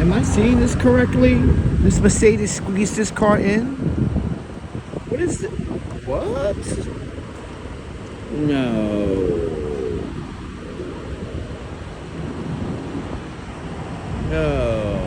Am I seeing this correctly? This Mercedes squeezed this car in? What is it? What? No. No.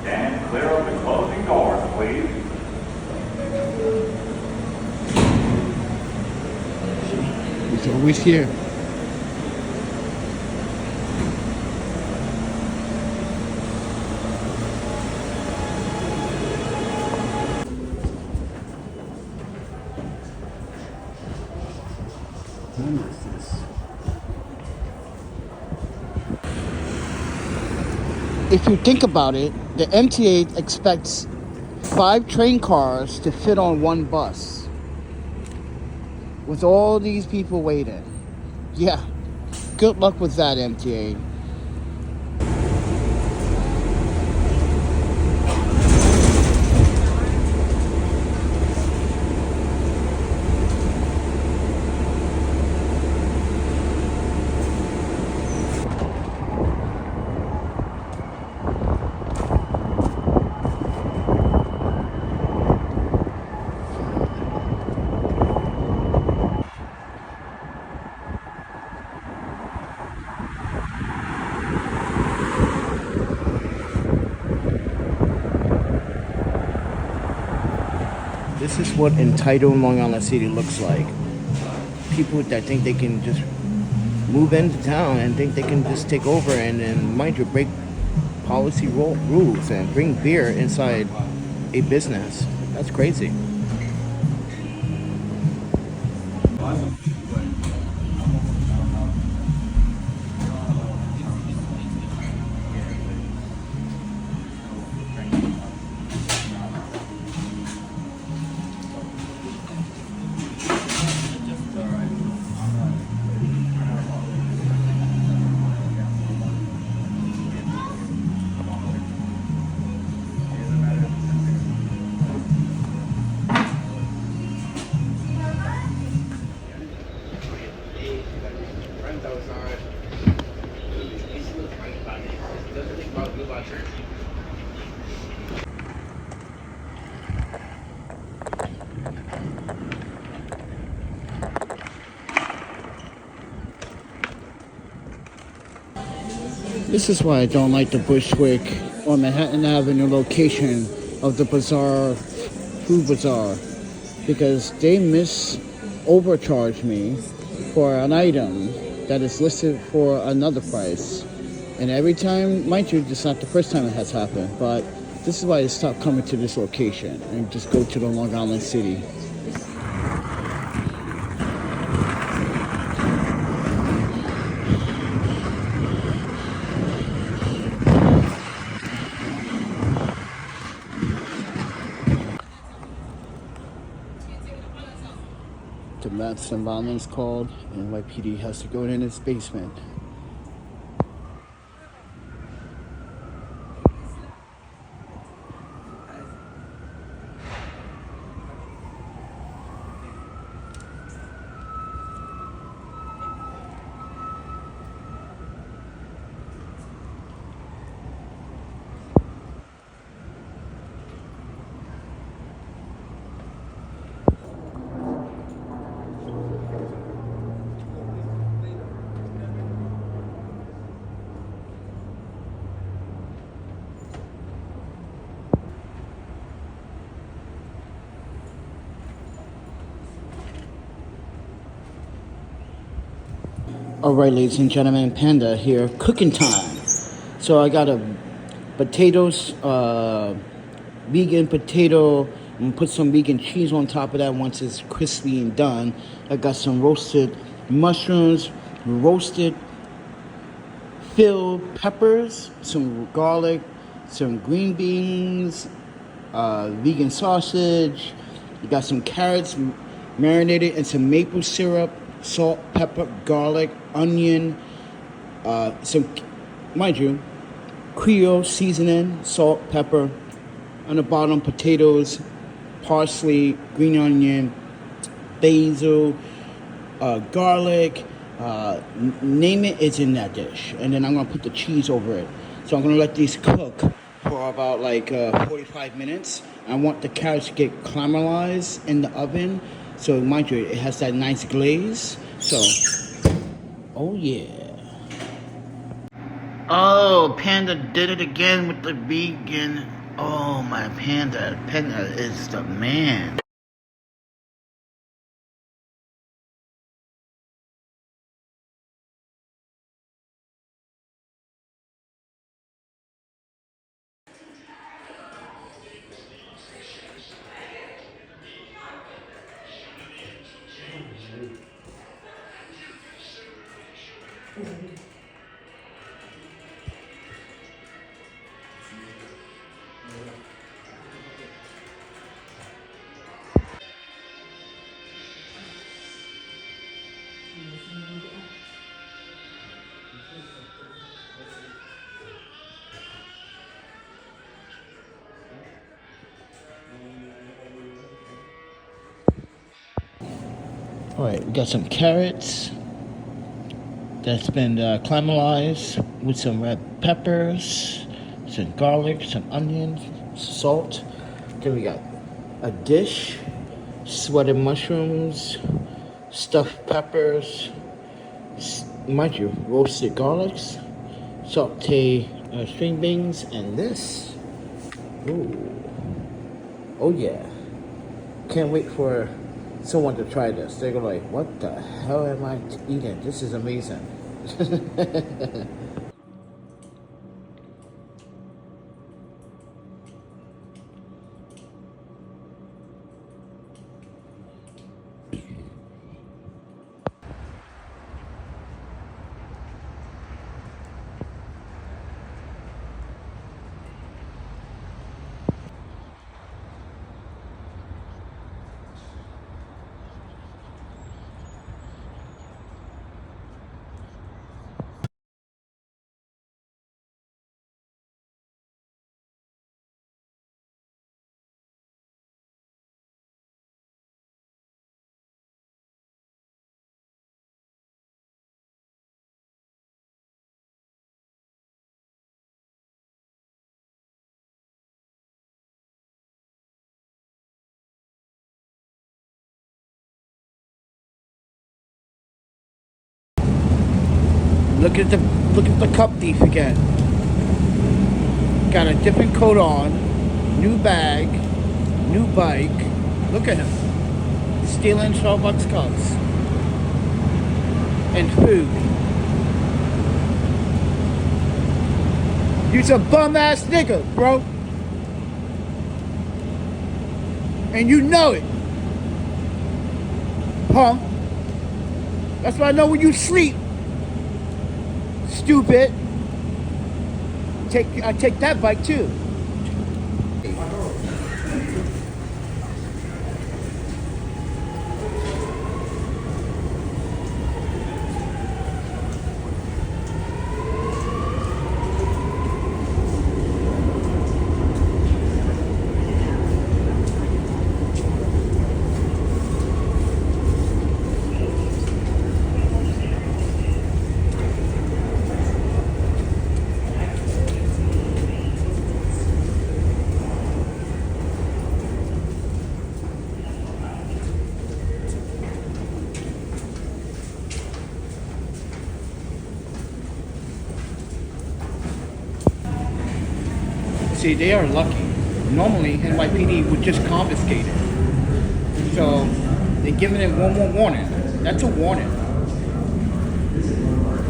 And clear up the closing doors, please. He's always here. If you think about it, the MTA expects 5 train cars to fit on one bus. With all these people waiting. Yeah, good luck with that, MTA. This is what entitled Long Island City looks like. People that think they can just move into town and think they can just take over and mind you, break policy rules and bring beer inside a business. That's crazy. This is why I don't like the Bushwick or Manhattan Avenue location of the bazaar, food bazaar, because they overcharge me for an item that is listed for another price. And every time, mind you, this is not the first time it has happened, but this is why I stopped coming to this location and just go to the Long Island City. Domestic violence called, and NYPD has to go in its basement. Alright, ladies and gentlemen, Panda here, cooking time. So I got a potatoes, vegan potato, and put some vegan cheese on top of that once it's crispy and done. I got some roasted mushrooms, roasted filled peppers, some garlic, some green beans, vegan sausage, You got some carrots marinated in some maple syrup, salt, pepper, garlic, onion, some, mind you, Creole seasoning, salt, pepper. On the bottom, potatoes, parsley, green onion, basil, garlic, name it, it's in that dish. And then I'm gonna put the cheese over it. So I'm gonna let these cook for about like 45 minutes. I want the carrots to get caramelized in the oven. So mind you, it has that nice glaze. So, oh yeah. Oh, Panda did it again with the vegan. Oh, my Panda. Panda is the man. All right, we got some carrots that's been caramelized with some red peppers, some garlic, some onions, salt. Then we got a dish, sweated mushrooms, stuffed peppers, mind you, roasted garlics, saute string beans, and this. Ooh, oh yeah! Can't wait for someone to try this. They're gonna like, what the hell am I eating? This is amazing. Look at the cup thief again. Got a different coat on, new bag, new bike. Look at him. Stealing Starbucks cups. And food. You's a bum ass nigga, bro. And you know it. Punk. That's why I know when you sleep. Stupid. I take that bike too. See, they are lucky. Normally, NYPD would just confiscate it. So, they're giving it one more warning. That's a warning.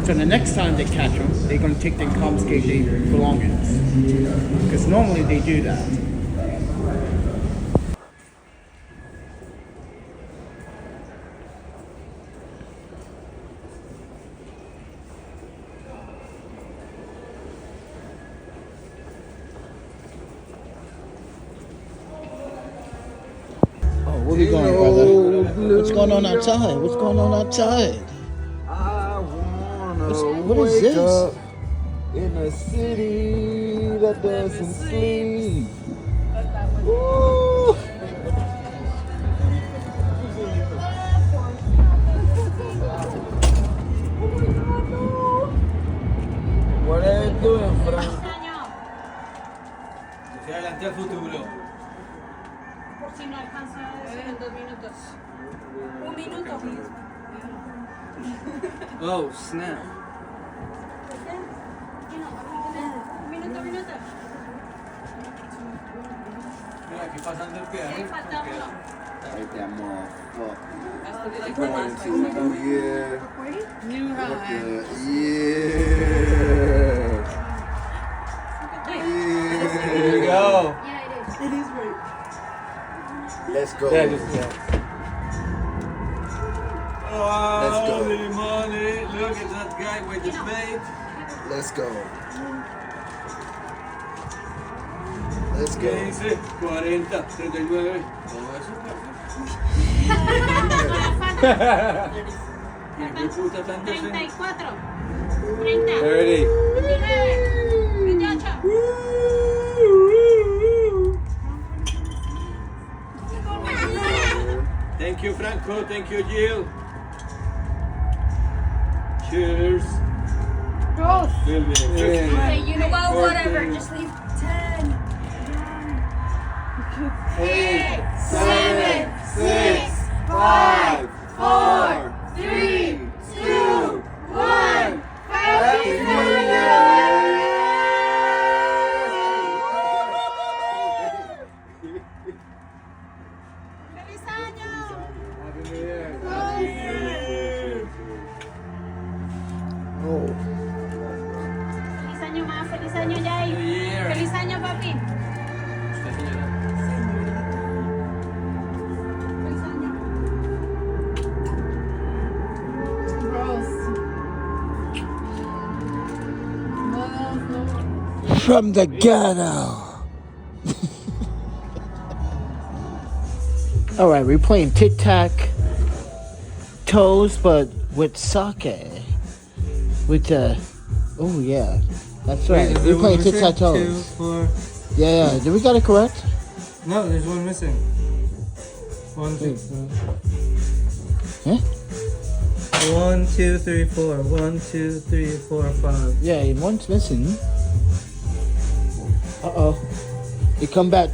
So the next time they catch them, they're going to take their confiscate their belongings. Because normally they do that. Where we going, brother? What's going on outside? What's going on outside? I wanna What is wake this? up in a city that doesn't sleep. Woo! What are you doing, Frank? Hacia adelante al futuro. Por si no alcanza en 2 minutos. 1 minuto. Oh, snap. Un minuto. Mira, aquí pasando el piano. Sí, falta uno. Right that motherfucker. Has to be like Going to New Year. New high. Yeah. Here we go. Yeah, it is. It is right. Let's go. Yeah, just, yeah. Let's go. Holy moly. Look at that guy with the spade. Let's go. Let's go. 15, 40, 39. Todo eso, ¿y qué puta tanto se? 34. 30. 30. 29. 28. Thank you, Franco. Thank you, Jill. Cheers. Gross. Feel me. Okay, you know what? 14. Whatever. Just leave 10. 8, 7, 6, 5, 4, 3, 2, 1. Happy New ¡Feliz año! Oh. ¡Feliz año más! ¡Feliz año, Jay! New Year. ¡Feliz año, papi! Usted, señora. ¡Feliz año! From the ghetto. All right, we're playing tic-tac-toes, but with sake. With oh yeah, that's right. We're playing tic-tac-toes. 2, 4. Yeah. Did we got it correct? No, there's one missing. 1, 2. Huh? 1, 2, 3, 4. 1, 2, 3, 4, 5. Yeah, one's missing. Uh-oh. You come back.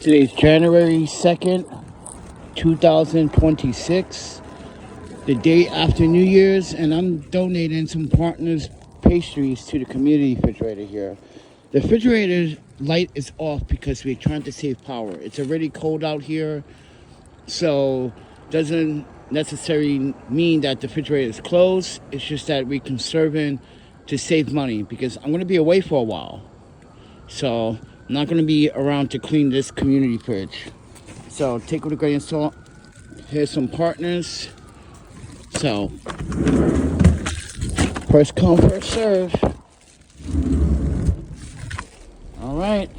Today's January 2nd, 2026, the day after New Year's, and I'm donating some partners' pastries to the community refrigerator here. The refrigerator light is off because we're trying to save power. It's already cold out here, so doesn't necessarily mean that the refrigerator is closed. It's just that we're conserving to save money because I'm going to be away for a while. So I'm not going to be around to clean this community fridge. So take with a grain of salt. Here's some partners. So first come, first serve. All right.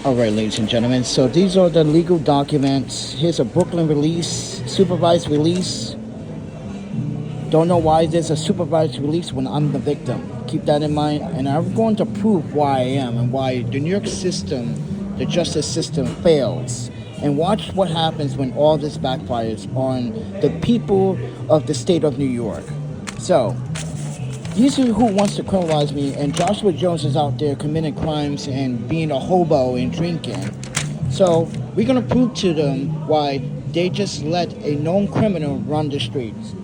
All right, ladies and gentlemen, so these are the legal documents. Here's a Brooklyn release, supervised release. Don't know why there's a supervised release when I'm the victim. Keep that in mind, and I'm going to prove why I am and why the New York system, the justice system, fails. And watch what happens when all this backfires on the people of the state of New York. So, these are who wants to criminalize me, and Joshua Jones is out there committing crimes and being a hobo and drinking. So we're gonna prove to them why they just let a known criminal run the streets.